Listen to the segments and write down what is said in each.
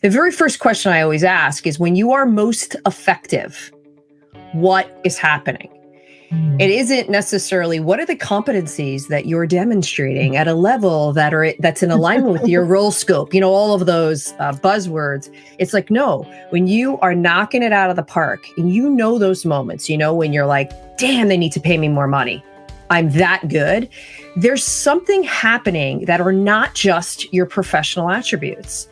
The very first question I always ask is, when you are most effective, what is happening? It isn't necessarily what are the competencies that you're demonstrating at a level that's in alignment with your role scope, all of those buzzwords. It's like, no, when you are knocking it out of the park and those moments, when you're like, damn, they need to pay me more money. I'm that good. There's something happening that are not just your professional attributes.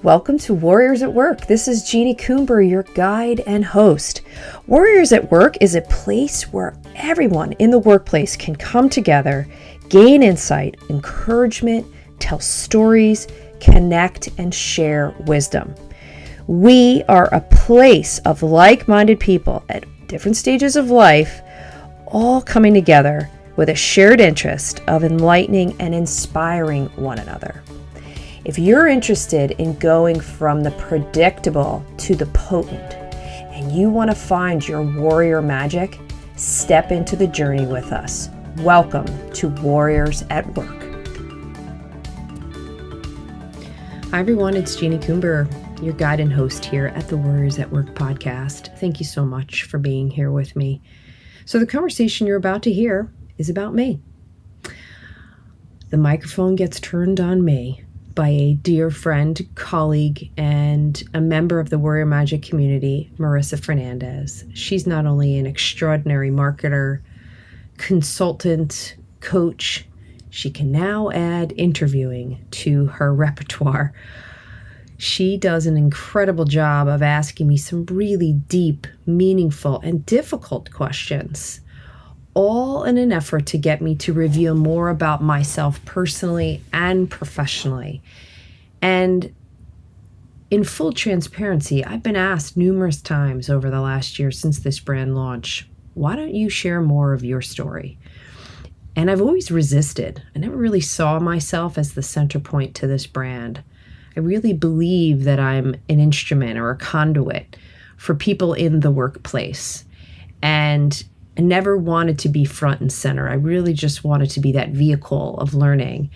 Welcome to Warriors at Work. This is Jeanie Coomber, your guide and host. Warriors at Work is a place where everyone in the workplace can come together, gain insight, encouragement, tell stories, connect, and share wisdom. We are a place of like-minded people at different stages of life, all coming together with a shared interest of enlightening and inspiring one another. If you're interested in going from the predictable to the potent, and you want to find your warrior magic, step into the journey with us. Welcome to Warriors at Work. Hi everyone, it's Jeanie Coomber, your guide and host here at the Warriors at Work podcast. Thank you so much for being here with me. So the conversation you're about to hear is about me. The microphone gets turned on me by a dear friend, colleague, and a member of the Warrior Magic community, Marissa Fernandez. She's not only an extraordinary marketer, consultant, coach, she can now add interviewing to her repertoire. She does an incredible job of asking me some really deep, meaningful, and difficult questions, all in an effort to get me to reveal more about myself personally and professionally. And in full transparency, I've been asked numerous times over the last year since this brand launch, why don't you share more of your story? And I've always resisted. I never really saw myself as the center point to this brand. I really believe that I'm an instrument or a conduit for people in the workplace. And I never wanted to be front and center. I really just wanted to be that vehicle of learning.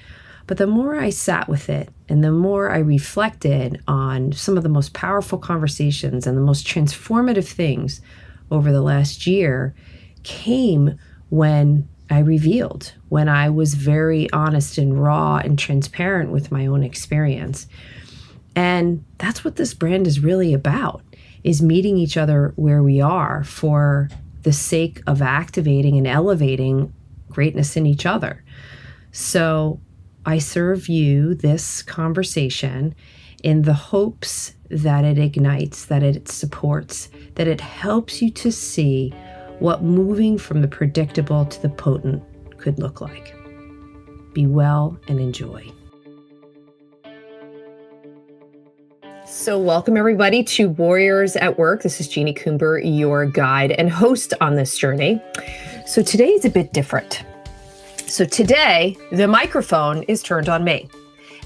But the more I sat with it and the more I reflected on some of the most powerful conversations and the most transformative things over the last year came when I revealed, when I was very honest and raw and transparent with my own experience. And that's what this brand is really about, is meeting each other where we are for the sake of activating and elevating greatness in each other. So I serve you this conversation in the hopes that it ignites, that it supports, that it helps you to see what moving from the predictable to the potent could look like. Be well and enjoy. So welcome everybody to Warriors at Work. This is Jeanie Coomber, your guide and host on this journey. So today is a bit different. So today, the microphone is turned on me.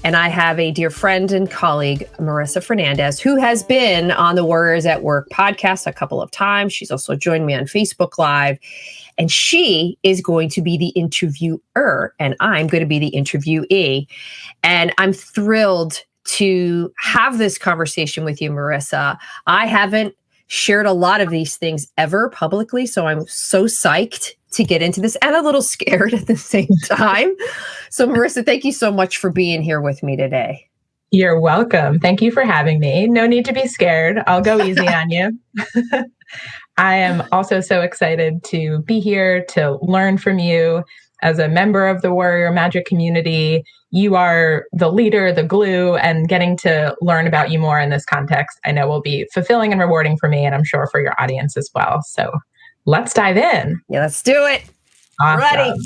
And I have a dear friend and colleague, Marissa Fernandez, who has been on the Warriors at Work podcast a couple of times. She's also joined me on Facebook Live. And she is going to be the interviewer, and I'm going to be the interviewee. And I'm thrilled to have this conversation with you, Marissa. I haven't shared a lot of these things ever publicly, so I'm so psyched to get into this and a little scared at the same time. So Marissa, thank you so much for being here with me today. You're welcome. Thank you for having me. No need to be scared. I'll go easy on you. I am also so excited to be here to learn from you. As a member of the Warrior Magic community, you are the leader, the glue, and getting to learn about you more in this context, I know will be fulfilling and rewarding for me, and I'm sure for your audience as well. So let's dive in. Yeah, let's do it. Awesome. Ready.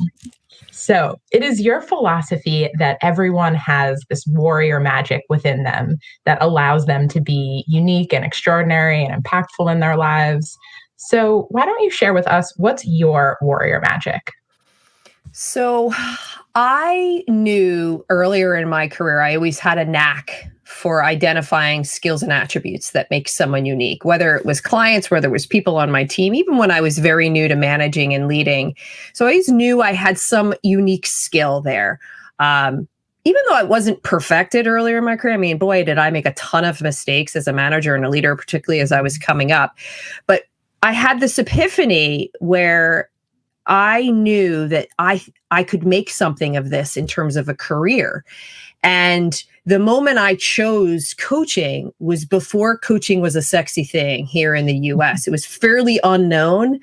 So it is your philosophy that everyone has this warrior magic within them that allows them to be unique and extraordinary and impactful in their lives. So why don't you share with us, what's your warrior magic? So I knew earlier in my career, I always had a knack for identifying skills and attributes that make someone unique, whether it was clients, whether it was people on my team, even when I was very new to managing and leading. So I always knew I had some unique skill there. even though I wasn't perfected earlier in my career, I mean, boy, did I make a ton of mistakes as a manager and a leader, particularly as I was coming up. But I had this epiphany where I knew that I could make something of this in terms of a career. And the moment I chose coaching was before coaching was a sexy thing here in the US. It was fairly unknown.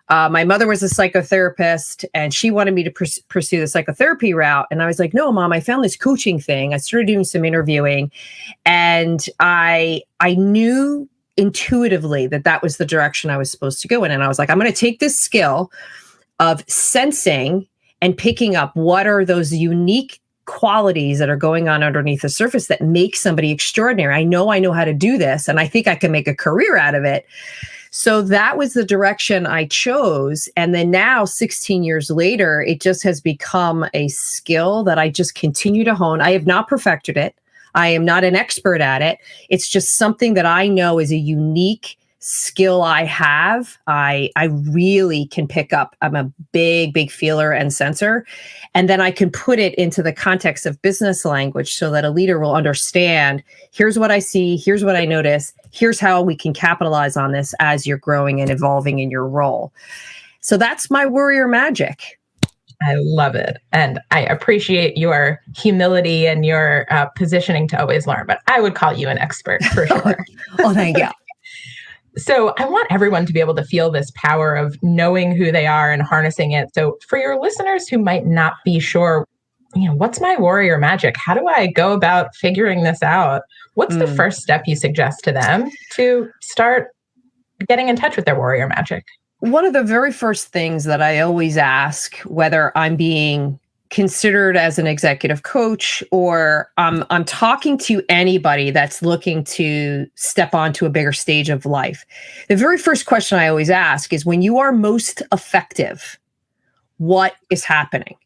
My mother was a psychotherapist and she wanted me to pursue the psychotherapy route. And I was like, no, Mom, I found this coaching thing. I started doing some interviewing and I knew intuitively that that was the direction I was supposed to go in. And I was like, I'm going to take this skill of sensing and picking up what are those unique qualities that are going on underneath the surface that make somebody extraordinary. I know how to do this, and I think I can make a career out of it. So that was the direction I chose. And then now, 16 years later, it just has become a skill that I just continue to hone. I have not perfected it. I am not an expert at it. It's just something that I know is a unique skill I have. I really can pick up. I'm a big feeler and sensor. And then I can put it into the context of business language so that a leader will understand, here's what I see, here's what I notice, here's how we can capitalize on this as you're growing and evolving in your role. So that's my warrior magic. I love it. And I appreciate your humility and your positioning to always learn, but I would call you an expert for sure. Oh, thank you. So I want everyone to be able to feel this power of knowing who they are and harnessing it. So for your listeners who might not be sure, what's my warrior magic? How do I go about figuring this out? What's the first step you suggest to them to start getting in touch with their warrior magic? One of the very first things that I always ask, whether I'm being considered as an executive coach or I'm talking to anybody that's looking to step onto a bigger stage of life, the very first question I always ask is, when you are most effective, what is happening?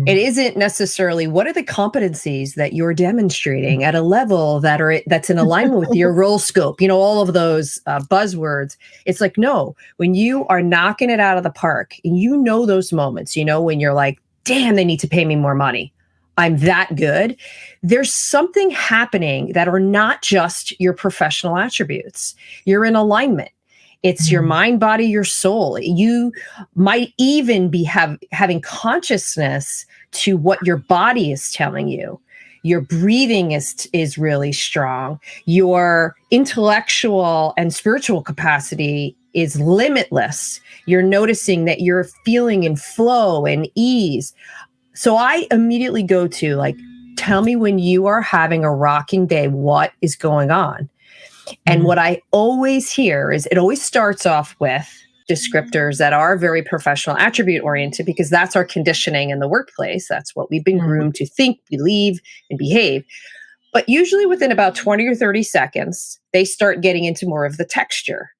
It isn't necessarily what are the competencies that you're demonstrating at a level that's in alignment with your role scope, all of those buzzwords. It's like, no, when you are knocking it out of the park and those moments, when you're like, damn, they need to pay me more money. I'm that good. There's something happening that are not just your professional attributes. You're in alignment. It's your mind, body, your soul. You might even be having consciousness to what your body is telling you. Your breathing is really strong. Your intellectual and spiritual capacity is limitless. You're noticing that you're feeling in flow and ease. So I immediately go to tell me when you are having a rocking day, what is going on? And what I always hear is it always starts off with descriptors that are very professional attribute oriented, because that's our conditioning in the workplace. That's what we've been groomed to think, believe, and behave. But usually within about 20 or 30 seconds, they start getting into more of the texture.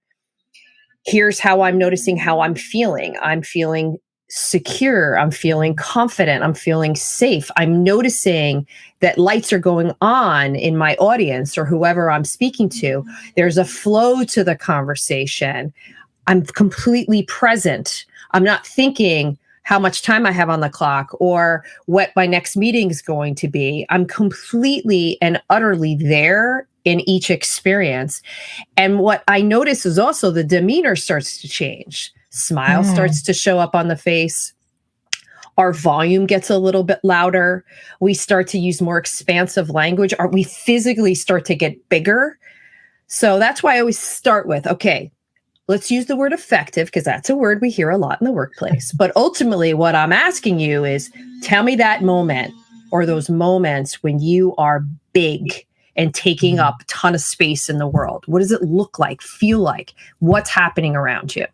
Here's how I'm noticing how I'm feeling. I'm feeling secure. I'm feeling confident. I'm feeling safe. I'm noticing that lights are going on in my audience or whoever I'm speaking to. There's a flow to the conversation. I'm completely present. I'm not thinking how much time I have on the clock or what my next meeting is going to be. I'm completely and utterly there in each experience. And what I notice is also the demeanor starts to change. Smile starts to show up on the face. Our volume gets a little bit louder. We start to use more expansive language, or we physically start to get bigger. So that's why I always start with, okay, let's use the word effective, because that's a word we hear a lot in the workplace. But ultimately, what I'm asking you is, tell me that moment or those moments when you are big and taking up a ton of space in the world. What does it look like, feel like? What's happening around you?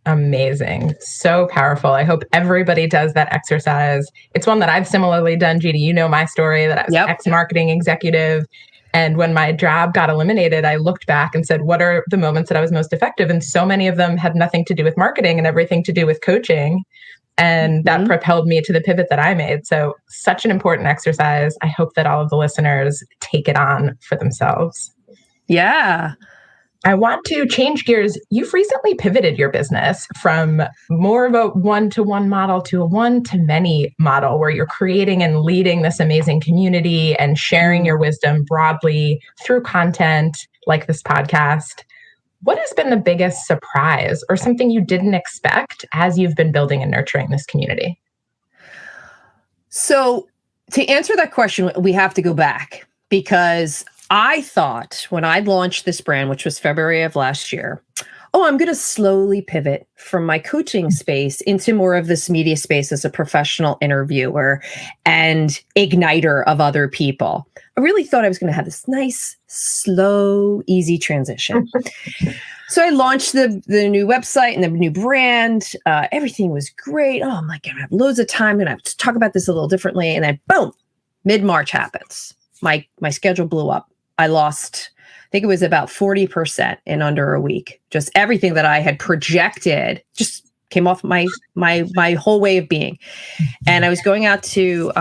Amazing. So powerful. I hope everybody does that exercise. It's one that I've similarly done, Jeanie. You know my story, that I was ex-marketing executive. And when my job got eliminated, I looked back and said, what are the moments that I was most effective? And so many of them had nothing to do with marketing and everything to do with coaching. And that propelled me to the pivot that I made. So such an important exercise. I hope that all of the listeners take it on for themselves. Yeah. I want to change gears. You've recently pivoted your business from more of a one-to-one model to a one-to-many model where you're creating and leading this amazing community and sharing your wisdom broadly through content like this podcast. What has been the biggest surprise or something you didn't expect as you've been building and nurturing this community? So, to answer that question, we have to go back because I thought when I launched this brand, which was February of last year, I'm going to slowly pivot from my coaching space into more of this media space as a professional interviewer and igniter of other people. I really thought I was going to have this nice, slow, easy transition. So I launched the new website and the new brand. Everything was great. I'm like, I have loads of time and I have to talk about this a little differently. And then boom, mid-March happens. My schedule blew up. I lost, I think it was about 40% in under a week. Just everything that I had projected just came off my whole way of being. And I was going out to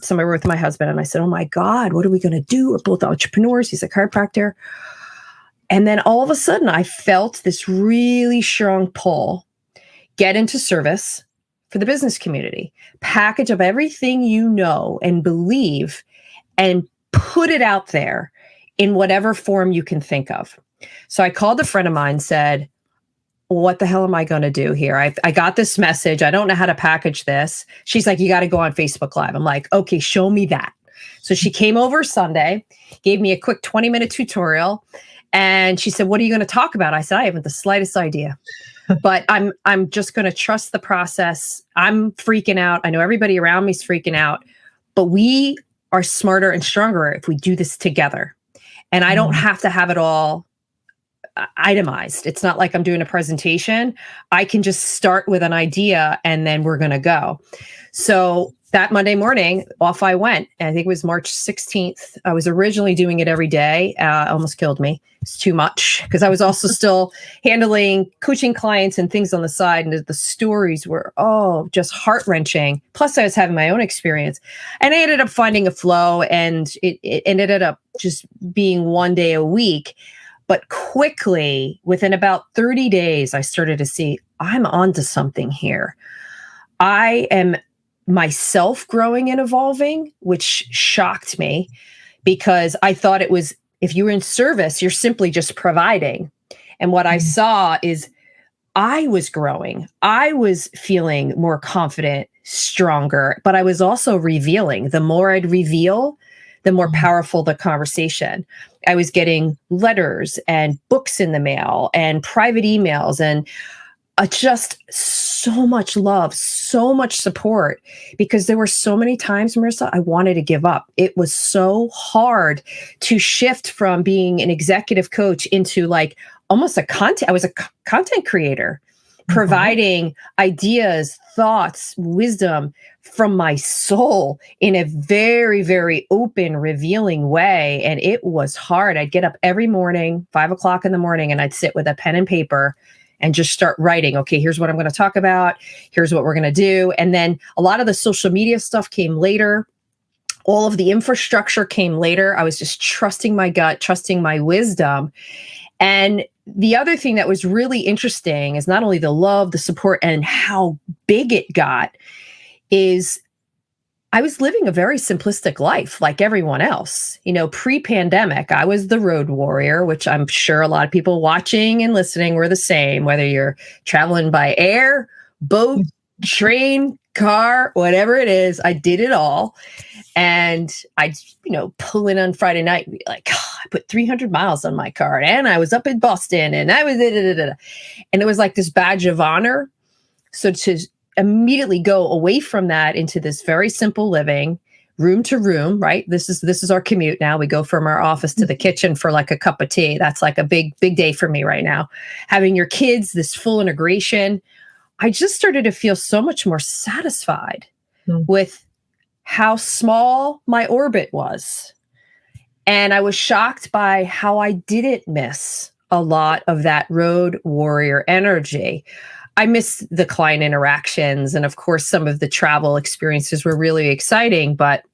somewhere with my husband and I said, oh my God, what are we going to do? We're both entrepreneurs. He's a chiropractor. And then all of a sudden I felt this really strong pull, get into service for the business community, package up everything you know and believe and put it out there in whatever form you can think of. So I called a friend of mine, said, what the hell am I going to do here? I got this message. I don't know how to package this. She's like, you got to go on Facebook Live. I'm like, okay, show me that. So she came over Sunday, gave me a quick 20-minute tutorial. And she said, what are you going to talk about? I said, I haven't the slightest idea, but I'm just going to trust the process. I'm freaking out. I know everybody around me is freaking out, but we are smarter and stronger if we do this together. And I don't have to have it all itemized. It's not like I'm doing a presentation. I can just start with an idea and then we're going to go. So that Monday morning, off I went. I think it was March 16th. I was originally doing it every day. Almost killed me. It's too much because I was also still handling coaching clients and things on the side. And the stories were, just heart-wrenching. Plus, I was having my own experience. And I ended up finding a flow and it ended up just being one day a week. But quickly, within about 30 days, I started to see I'm onto something here. I am myself growing and evolving, which shocked me because I thought it was, if you were in service, you're simply just providing. And what I saw is I was growing. I was feeling more confident, stronger, but I was also revealing. The more I'd reveal, the more powerful the conversation. I was getting letters and books in the mail and private emails and just so much love, so much support, because there were so many times, Marissa, I wanted to give up. It was so hard to shift from being an executive coach into like almost I was a content creator, providing ideas, thoughts, wisdom from my soul in a very, very open, revealing way. And it was hard. I'd get up every morning, 5:00 in the morning, and I'd sit with a pen and paper and just start writing. Okay, here's what I'm going to talk about. Here's what we're going to do. And then a lot of the social media stuff came later. All of the infrastructure came later. I was just trusting my gut, trusting my wisdom. And the other thing that was really interesting is not only the love, the support, and how big it got is I was living a very simplistic life like everyone else. You know, pre-pandemic, I was the road warrior, which I'm sure a lot of people watching and listening were the same, whether you're traveling by air, boat, train, car, whatever it is, I did it all. And I'd, pull in on Friday night and be like, I put 300 miles on my car and I was up in Boston and I was, and it was like this badge of honor. So to immediately go away from that into this very simple living, room to room, right? This is our commute now. We go from our office to the kitchen for like a cup of tea. That's like a big day for me right now. Having your kids, this full integration. I just started to feel so much more satisfied with how small my orbit was. And I was shocked by how I didn't miss a lot of that road warrior energy. I miss the client interactions. And of course, some of the travel experiences were really exciting, but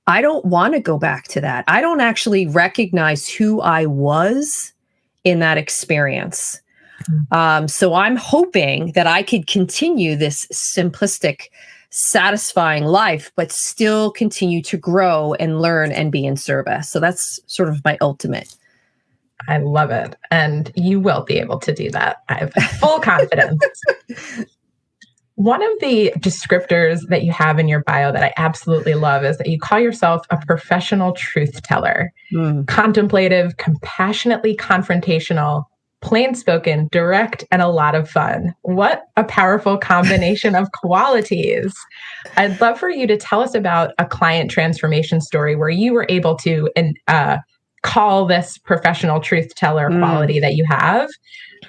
I don't want to go back to that. I don't actually recognize who I was in that experience. So I'm hoping that I could continue this simplistic, satisfying life, but still continue to grow and learn and be in service. So that's sort of my ultimate. I love it. And you will be able to do that. I have full confidence. One of the descriptors that you have in your bio that I absolutely love is that you call yourself a professional truth teller, contemplative, compassionately confrontational, plain spoken, direct, and a lot of fun. What a powerful combination of qualities. I'd love for you to tell us about a client transformation story where you were able to call this professional truth teller quality that you have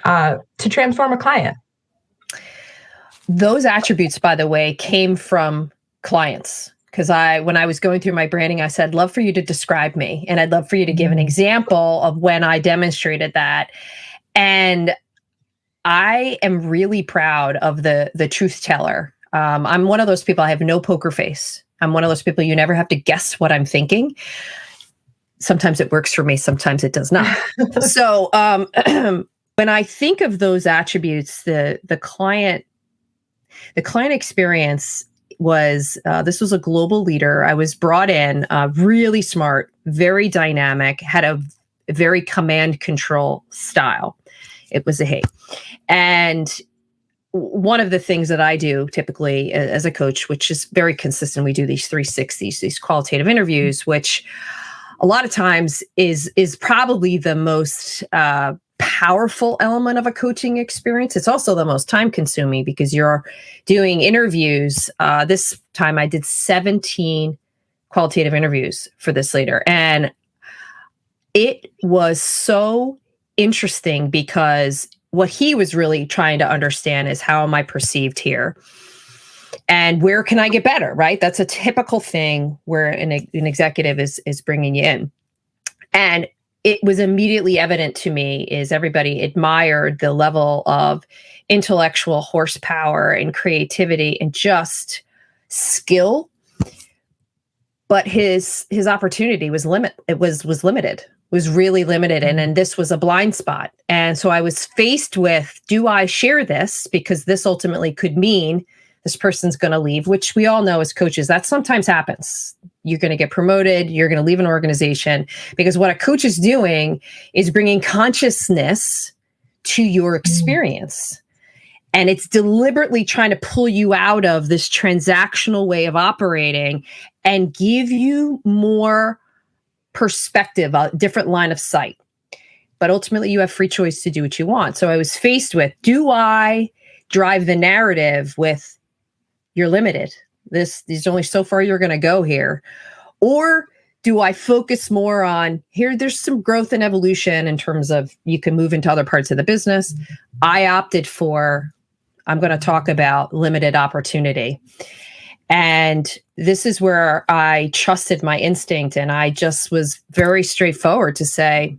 to transform a client. Those attributes, by the way, came from clients. Because when I was going through my branding, I said, love for you to describe me. And I'd love for you to give an example of when I demonstrated that. And I am really proud of the truth teller. I'm one of those people, I have no poker face. I'm one of those people, you never have to guess what I'm thinking. Sometimes it works for me, sometimes it does not. So when I think of those attributes, the client experience was, this was a global leader. I was brought in, really smart, very dynamic, had a very command control style. It was a hate. And one of the things that I do typically as a coach, which is very consistent, we do these 360s, these qualitative interviews, which a lot of times is probably the most powerful element of a coaching experience. It's also the most time consuming because you're doing interviews. This time I did 17 qualitative interviews for this leader. And it was so interesting because what he was really trying to understand is, how am I perceived here? And where can I get better, right? That's a typical thing where an executive is bringing you in. And it was immediately evident to me is everybody admired the level of intellectual horsepower and creativity and just skill. But his opportunity was limited, was really limited. And then this was a blind spot. And so I was faced with, do I share this? Because this ultimately could mean this person's going to leave, which we all know as coaches, that sometimes happens. You're going to get promoted. You're going to leave an organization, because what a coach is doing is bringing consciousness to your experience. And it's deliberately trying to pull you out of this transactional way of operating and give you more perspective, a different line of sight. But ultimately, you have free choice to do what you want. So I was faced with, do I drive the narrative with, you're limited, there's only so far you're going to go here? Or do I focus more on, here, there's some growth and evolution in terms of you can move into other parts of the business. I opted for, I'm going to talk about limited opportunity. And this is where I trusted my instinct. And I just was very straightforward to say,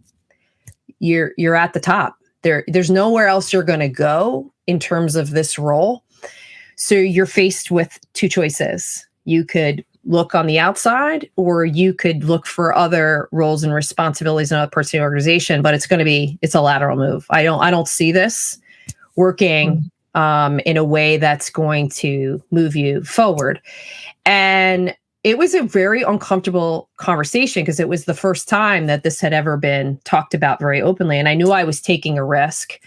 you're at the top. There's nowhere else you're going to go in terms of this role. So you're faced with two choices. You could look on the outside, or you could look for other roles and responsibilities in other parts of the organization, but it's a lateral move. I don't see this working in a way that's going to move you forward. And it was a very uncomfortable conversation because it was the first time that this had ever been talked about very openly. And I knew I was taking a risk.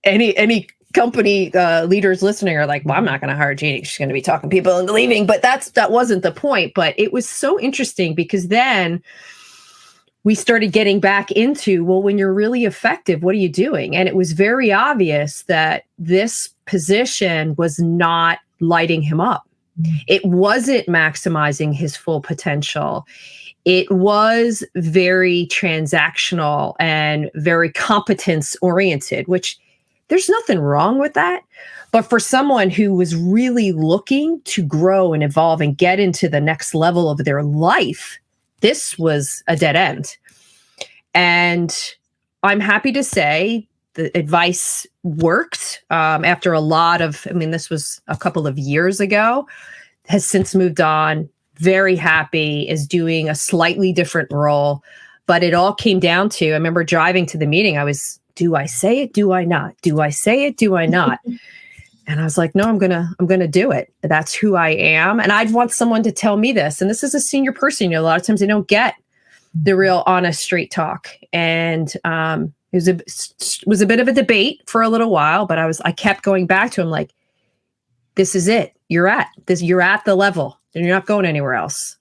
Any company leaders listening are like, well, I'm not going to hire Jeanie. She's going to be talking people into leaving. But that wasn't the point. But it was so interesting because then we started getting back into, well, when you're really effective, what are you doing? And it was very obvious that this position was not lighting him up. It wasn't maximizing his full potential. It was very transactional and very competence oriented, which there's nothing wrong with that. But for someone who was really looking to grow and evolve and get into the next level of their life, this was a dead end. And I'm happy to say the advice worked after a lot of, this was a couple of years ago, has since moved on, very happy, is doing a slightly different role. But it all came down to, I remember driving to the meeting, do I say it? Do I not? Do I say it? Do I not? And I was like, no, I'm gonna do it. That's who I am. And I'd want someone to tell me this. And this is a senior person. A lot of times they don't get the real honest, straight talk. And it was a bit of a debate for a little while, but I kept going back to him like, this is it. You're at the level and you're not going anywhere else.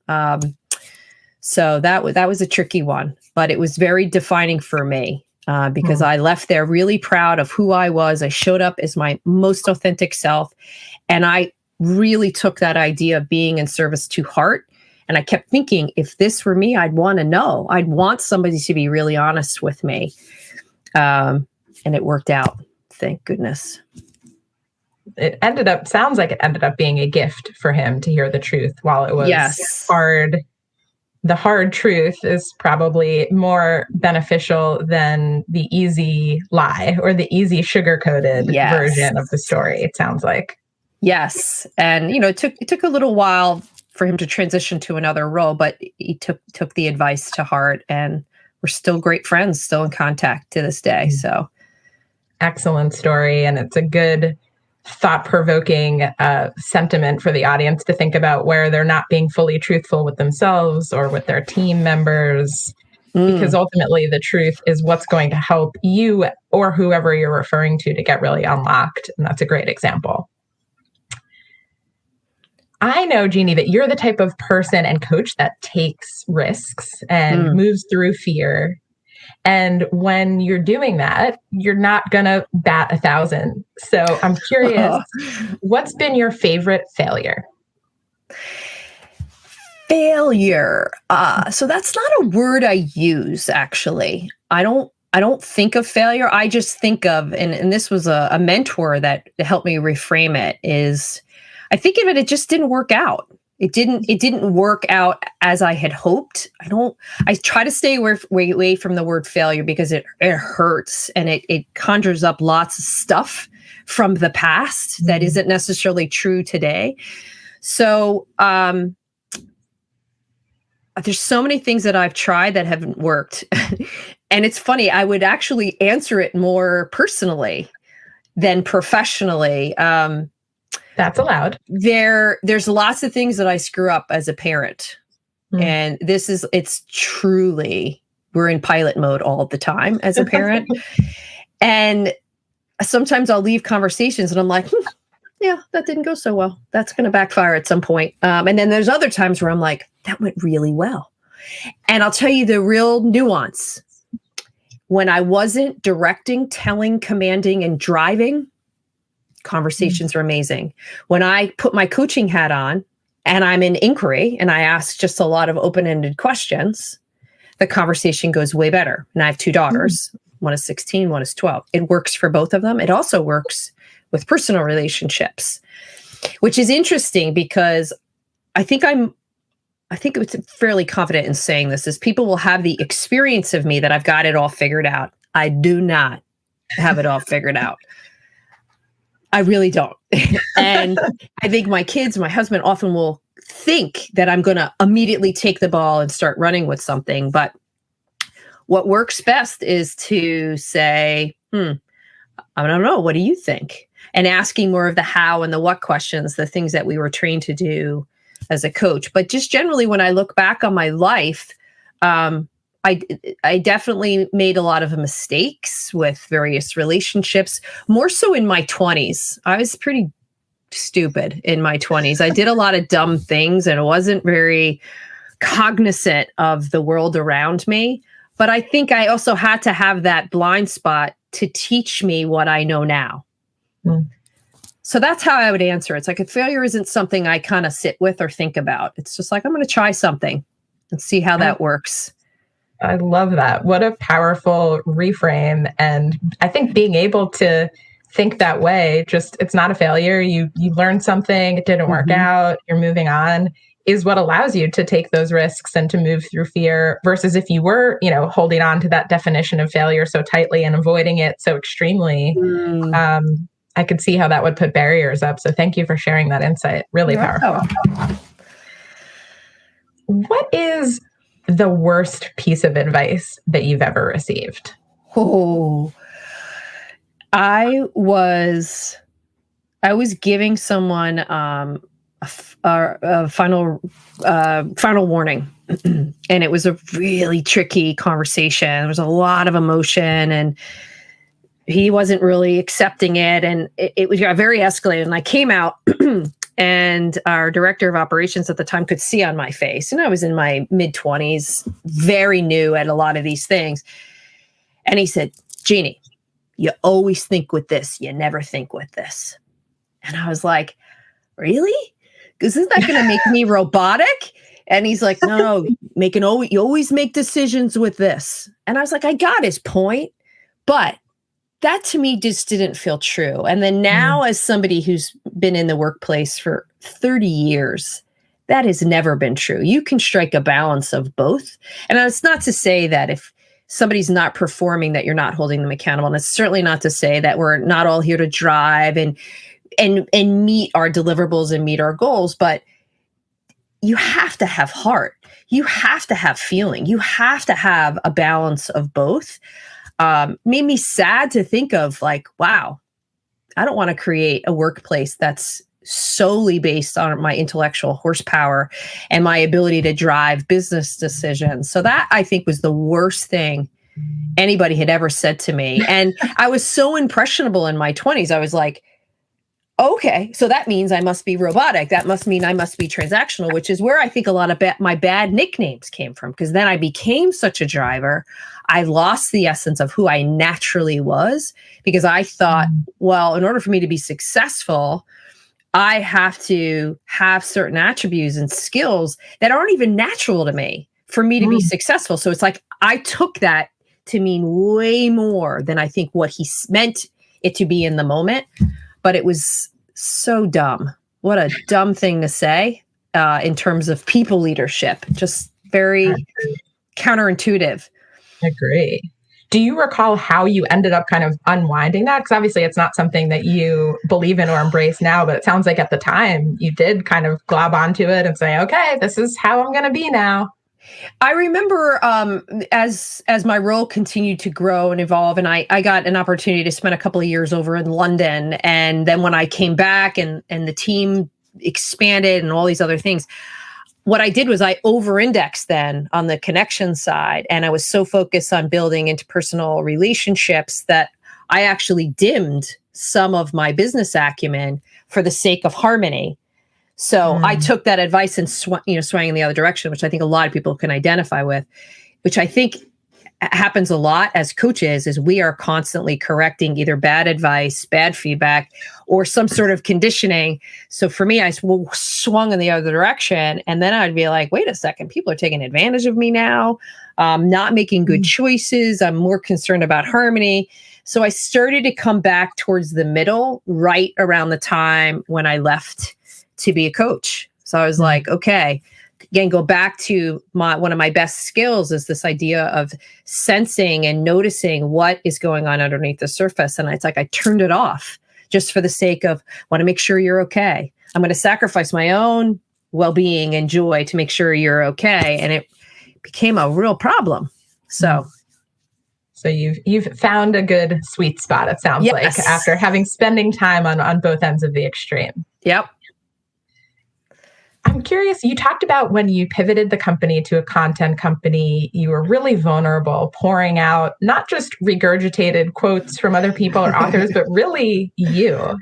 So that was a tricky one, but it was very defining for me because I left there really proud of who I was. I showed up as my most authentic self. And I really took that idea of being in service to heart. And I kept thinking, if this were me, I'd want to know. I'd want somebody to be really honest with me. And it worked out. Thank goodness. Sounds like it ended up being a gift for him to hear the truth while it was hard. The hard truth is probably more beneficial than the easy lie or the easy sugar-coated version of the story, it sounds like. Yes. And, it took a little while for him to transition to another role, but he took the advice to heart, and we're still great friends, still in contact to this day. So excellent story. And it's a good thought-provoking sentiment for the audience to think about where they're not being fully truthful with themselves or with their team members, because ultimately the truth is what's going to help you or whoever you're referring to get really unlocked. And that's a great example. I know, Jeanie, that you're the type of person and coach that takes risks and moves through fear. And when you're doing that, you're not going to bat 1,000. So I'm curious, what's been your favorite failure? Failure. So that's not a word I use, actually. I don't think of failure. I just think of, and this was a mentor that helped me reframe it, is I think of it just didn't work out. It didn't work out as I had hoped. I try to stay away from the word failure because it hurts and it conjures up lots of stuff from the past that isn't necessarily true today. So there's so many things that I've tried that haven't worked. And it's funny, I would actually answer it more personally than professionally. That's allowed. There's lots of things that I screw up as a parent. And it's truly, we're in pilot mode all the time as a parent. And sometimes I'll leave conversations and I'm like, yeah, that didn't go so well. That's going to backfire at some point. And then there's other times where I'm like, that went really well. And I'll tell you the real nuance. When I wasn't directing, telling, commanding, and driving, conversations are amazing. When I put my coaching hat on and I'm in inquiry and I ask just a lot of open-ended questions, the conversation goes way better. And I have 2 daughters. One is 16, one is 12. It works for both of them. It also works with personal relationships, which is interesting because I think it's fairly confident in saying this, is people will have the experience of me that I've got it all figured out. I do not have it all figured out. I really don't. And I think my kids, my husband often will think that I'm going to immediately take the ball and start running with something. But what works best is to say, I don't know, what do you think? And asking more of the how and the what questions, the things that we were trained to do as a coach. But just generally, when I look back on my life, I definitely made a lot of mistakes with various relationships, more so in my 20s. I was pretty stupid in my 20s. I did a lot of dumb things and wasn't very cognizant of the world around me. But I think I also had to have that blind spot to teach me what I know now. So that's how I would answer it. It's like a failure isn't something I kind of sit with or think about. It's just like, I'm going to try something and see how that works. I love that. What a powerful reframe. And I think being able to think that way, it's not a failure. You learned something, it didn't work out, you're moving on, is what allows you to take those risks and to move through fear, versus if you were, holding on to that definition of failure so tightly and avoiding it so extremely. I could see how that would put barriers up. So thank you for sharing that insight. Really powerful. What is the worst piece of advice that you've ever received? Oh, I was giving someone a final warning, and it was a really tricky conversation. There was a lot of emotion, and he wasn't really accepting it, and it got very escalated. And I came out, and our director of operations at the time could see on my face, and I was in my mid-20s, very new at a lot of these things. And he said, "Jeanie, you always think with this, you never think with this." And I was like, "Really? Because isn't that going to make me robotic?" And he's like, "No, you always make decisions with this." And I was like, I got his point, but that to me just didn't feel true. And then now, as somebody who's been in the workplace for 30 years, that has never been true. You can strike a balance of both. And it's not to say that if somebody's not performing, that you're not holding them accountable. And it's certainly not to say that we're not all here to drive and meet our deliverables and meet our goals. But you have to have heart. You have to have feeling. You have to have a balance of both. Made me sad to think of, like, wow, I don't want to create a workplace that's solely based on my intellectual horsepower and my ability to drive business decisions. So that, I think, was the worst thing anybody had ever said to me. And I was so impressionable in my 20s. I was like, okay, so that means I must be robotic. That must mean I must be transactional, which is where I think a lot of my bad nicknames came from. Because then I became such a driver. I lost the essence of who I naturally was, because I thought, well, in order for me to be successful, I have to have certain attributes and skills that aren't even natural to me for me to be successful. So it's like I took that to mean way more than I think what he meant it to be in the moment. But it was so dumb. What a dumb thing to say in terms of people leadership. Just very counterintuitive. I agree. Do you recall how you ended up kind of unwinding that? Because obviously it's not something that you believe in or embrace now, but it sounds like at the time you did kind of glob onto it and say, okay, this is how I'm going to be now. I remember as my role continued to grow and evolve, and I got an opportunity to spend a couple of years over in London. And then when I came back and the team expanded and all these other things, what I did was I over-indexed then on the connection side. And I was so focused on building interpersonal relationships that I actually dimmed some of my business acumen for the sake of harmony. So I took that advice and swung in the other direction, which I think a lot of people can identify with, which I think happens a lot as coaches, is we are constantly correcting either bad advice, bad feedback, or some sort of conditioning. So for me, I swung in the other direction, and then I'd be like, wait a second, people are taking advantage of me now. Not making good choices. I'm more concerned about harmony. So I started to come back towards the middle, right around the time when I left to be a coach. So I was like, okay, again, go back to one of my best skills is this idea of sensing and noticing what is going on underneath the surface. And it's like, I turned it off just for the sake of want to make sure you're okay. I'm going to sacrifice my own well-being and joy to make sure you're okay. And it became a real problem. So you've found a good sweet spot, it sounds like, after spending time on both ends of the extreme. Yep. I'm curious, you talked about when you pivoted the company to a content company, you were really vulnerable, pouring out not just regurgitated quotes from other people or authors, but really you.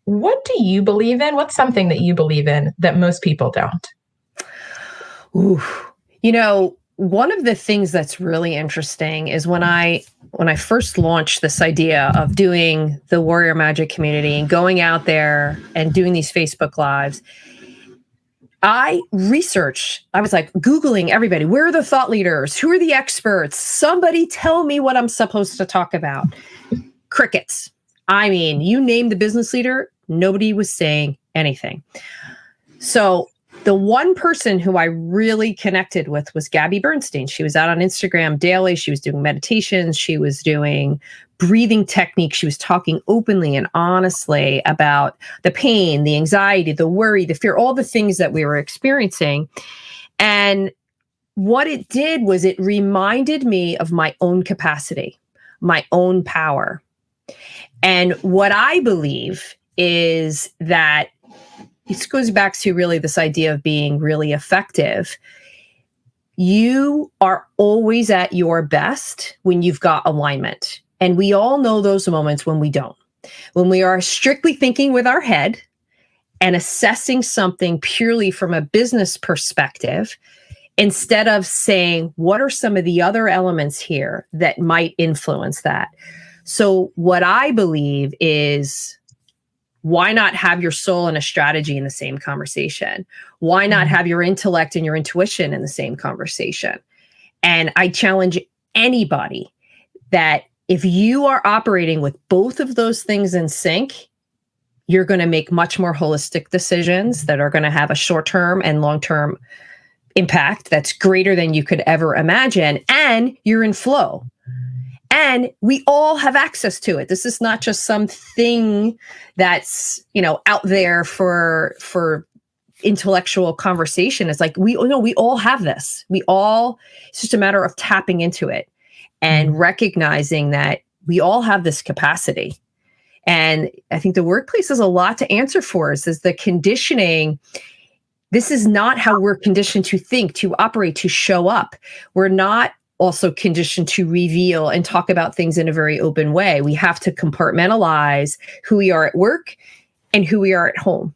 What do you believe in? What's something that you believe in that most people don't? Ooh, one of the things that's really interesting is when I first launched this idea of doing the Warrior Magic community and going out there and doing these Facebook Lives, I researched, I was like Googling everybody. Where are the thought leaders? Who are the experts? Somebody tell me what I'm supposed to talk about. Crickets. I mean, you name the business leader, nobody was saying anything. So the one person who I really connected with was Gabby Bernstein. She was out on Instagram daily. She was doing meditations. She was doing breathing techniques. She was talking openly and honestly about the pain, the anxiety, the worry, the fear, all the things that we were experiencing. And what it did was it reminded me of my own capacity, my own power. And what I believe is that this goes back to really this idea of being really effective. You are always at your best when you've got alignment. And we all know those moments when we don't. When we are strictly thinking with our head and assessing something purely from a business perspective, instead of saying, what are some of the other elements here that might influence that? So what I believe is, why not have your soul and a strategy in the same conversation? Why not have your intellect and your intuition in the same conversation? And I challenge anybody that if you are operating with both of those things in sync, you're going to make much more holistic decisions that are going to have a short-term and long-term impact that's greater than you could ever imagine. And you're in flow. And we all have access to it. This is not just something that's, out there for intellectual conversation. It's like, we all have this. It's just a matter of tapping into it and recognizing that we all have this capacity. And I think the workplace has a lot to answer for us, is the conditioning. This is not how we're conditioned to think, to operate, to show up. We're not also conditioned to reveal and talk about things in a very open way. We have to compartmentalize who we are at work and who we are at home.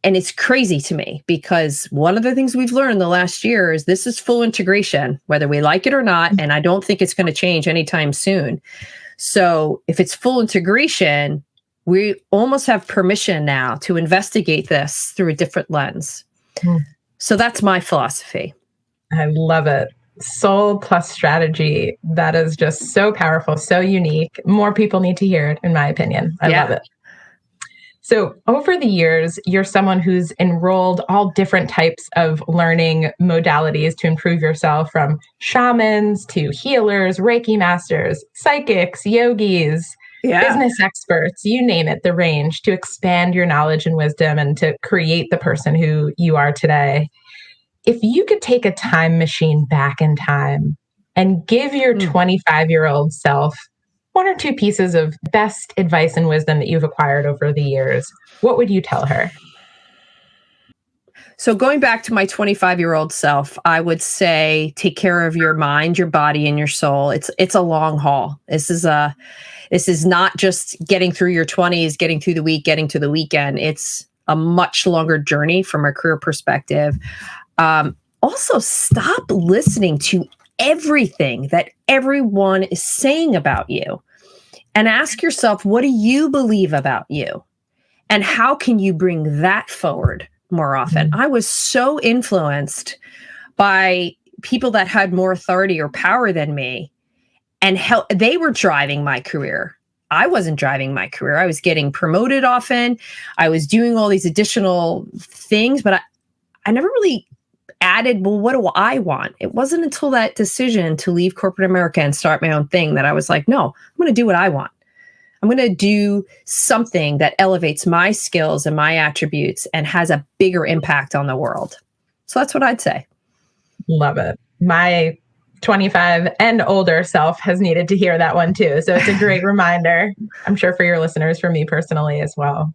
And it's crazy to me, because one of the things we've learned the last year is this is full integration, whether we like it or not. And I don't think it's going to change anytime soon. So if it's full integration, we almost have permission now to investigate this through a different lens. So that's my philosophy. I love it. Soul plus strategy. That is just so powerful, so unique. More people need to hear it, in my opinion. I love it. So over the years, you're someone who's enrolled all different types of learning modalities to improve yourself, from shamans to healers, Reiki masters, psychics, yogis, business experts, you name it, the range, to expand your knowledge and wisdom and to create the person who you are today. If you could take a time machine back in time and give your 25-year-old self one or two pieces of best advice and wisdom that you've acquired over the years, what would you tell her? So going back to my 25-year-old self, I would say, take care of your mind, your body, and your soul. It's a long haul. This is not just getting through your 20s, getting through the week, getting to the weekend. It's a much longer journey from a career perspective. Also, stop listening to everything that everyone is saying about you, and ask yourself, what do you believe about you? And how can you bring that forward more often? I was so influenced by people that had more authority or power than me, and they were driving my career. I wasn't driving my career. I was getting promoted often. I was doing all these additional things, but I never really added, well, what do I want? It wasn't until that decision to leave corporate America and start my own thing that I was like, no, I'm going to do what I want. I'm going to do something that elevates my skills and my attributes and has a bigger impact on the world. So that's what I'd say. Love it. My 25 and older self has needed to hear that one too. So it's a great reminder, I'm sure, for your listeners, for me personally as well.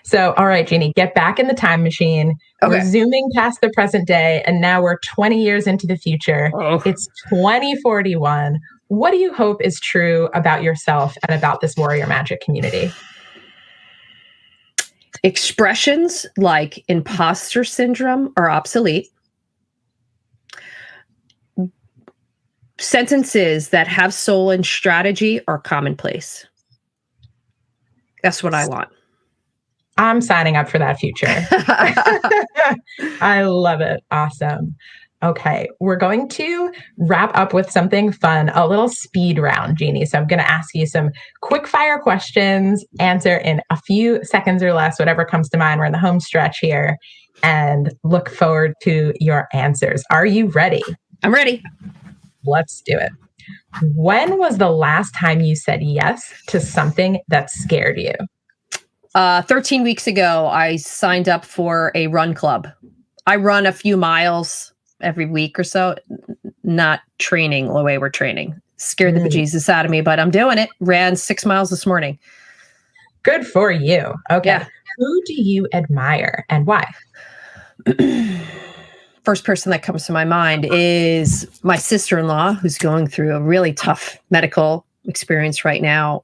So, all right, Jeanie, get back in the time machine. Okay. We're zooming past the present day, and now we're 20 years into the future. It's 2041. What do you hope is true about yourself and about this warrior magic community? Expressions like imposter syndrome are obsolete. Sentences that have soul and strategy are commonplace. That's what I want. I'm signing up for that future. I love it. Awesome. Okay, we're going to wrap up with something fun, a little speed round, Jeanie. So I'm going to ask you some quick fire questions, answer in a few seconds or less, whatever comes to mind. We're in the home stretch here, and look forward to your answers. Are you ready? I'm ready. Let's do it. When was the last time you said yes to something that scared you? 13 weeks ago, I signed up for a run club. I run a few miles every week or so, not training the way we're training. Scared the bejesus out of me, but I'm doing it. Ran 6 miles this morning. Good for you. Okay. Yeah. Who do you admire and why? First person that comes to my mind is my sister-in-law, who's going through a really tough medical experience right now.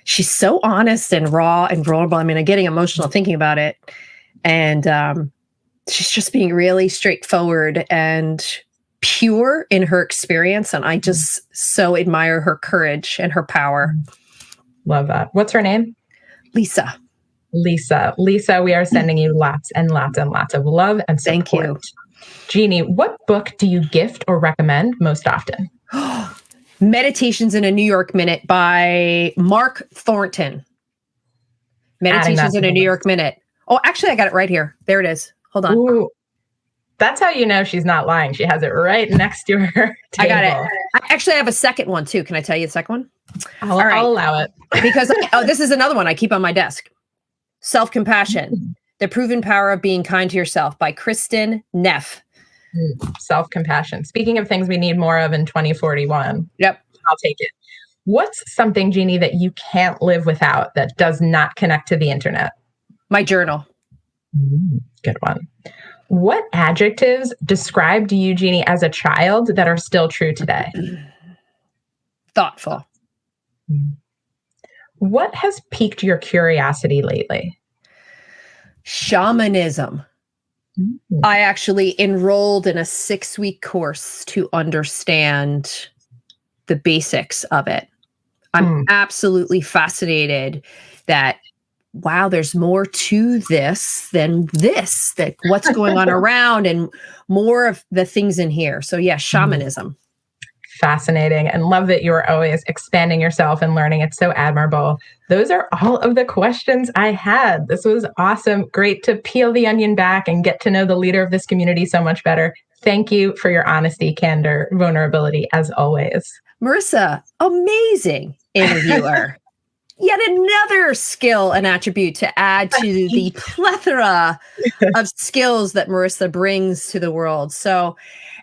She's so honest and raw and vulnerable. I mean, I'm getting emotional thinking about it. And she's just being really straightforward and pure in her experience. And I just so admire her courage and her power. Love that. What's her name? Lisa. Lisa, we are sending you lots and lots and lots of love and support. Thank you. Jeanie, what book do you gift or recommend most often? Meditations in a New York Minute by Mark Thornton. Meditations in a New York Minute. Oh, actually, I got it right here. There it is. Hold on. Ooh, that's how you know she's not lying. She has it right next to her table. I got it. I have a second one, too. Can I tell you the second one? I'll allow it. Because this is another one I keep on my desk. Self-Compassion, The Proven Power of Being Kind to Yourself by Kristen Neff. Self-compassion. Speaking of things we need more of in 2041. Yep. I'll take it. What's something, Jeanie, that you can't live without that does not connect to the internet? My journal. Good one. What adjectives described you, Jeanie, as a child that are still true today? Thoughtful. What has piqued your curiosity lately? Shamanism. I actually enrolled in a 6-week course to understand the basics of it. I'm absolutely fascinated that, wow, there's more to this than this, that what's going on around and more of the things in here. So yeah, shamanism. Fascinating, and love that you're always expanding yourself and learning. It's so admirable. Those are all of the questions I had. This was awesome. Great to peel the onion back and get to know the leader of this community so much better. Thank you for your honesty, candor, vulnerability, as always. Marissa, amazing interviewer. Yet another skill and attribute to add to the plethora of skills that Marissa brings to the world. So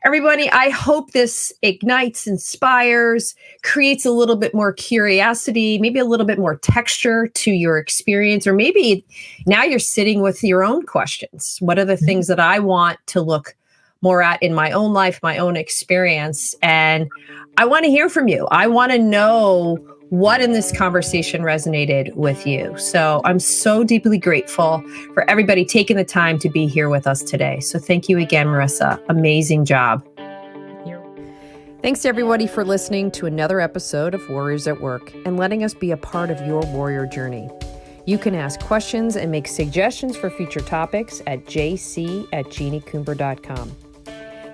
everybody, I hope this ignites, inspires, creates a little bit more curiosity, maybe a little bit more texture to your experience, or maybe now you're sitting with your own questions. What are the things that I want to look more at in my own life, my own experience? And I want to hear from you. I want to know what in this conversation resonated with you. So I'm so deeply grateful for everybody taking the time to be here with us today. So thank you again, Marissa. Amazing job. Thanks to everybody for listening to another episode of Warriors at Work and letting us be a part of your warrior journey. You can ask questions and make suggestions for future topics at jc@jeaniecoomber.com.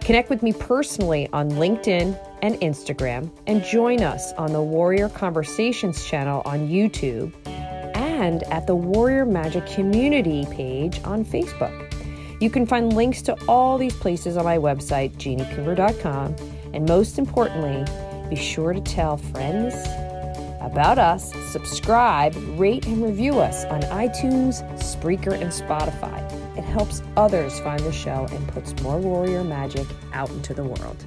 Connect with me personally on LinkedIn and Instagram, and join us on the Warrior Conversations channel on YouTube and at the Warrior Magic Community page on Facebook. You can find links to all these places on my website, jeaniecoomber.com, and most importantly, be sure to tell friends about us, subscribe, rate, and review us on iTunes, Spreaker, and Spotify. It helps others find the show and puts more warrior magic out into the world.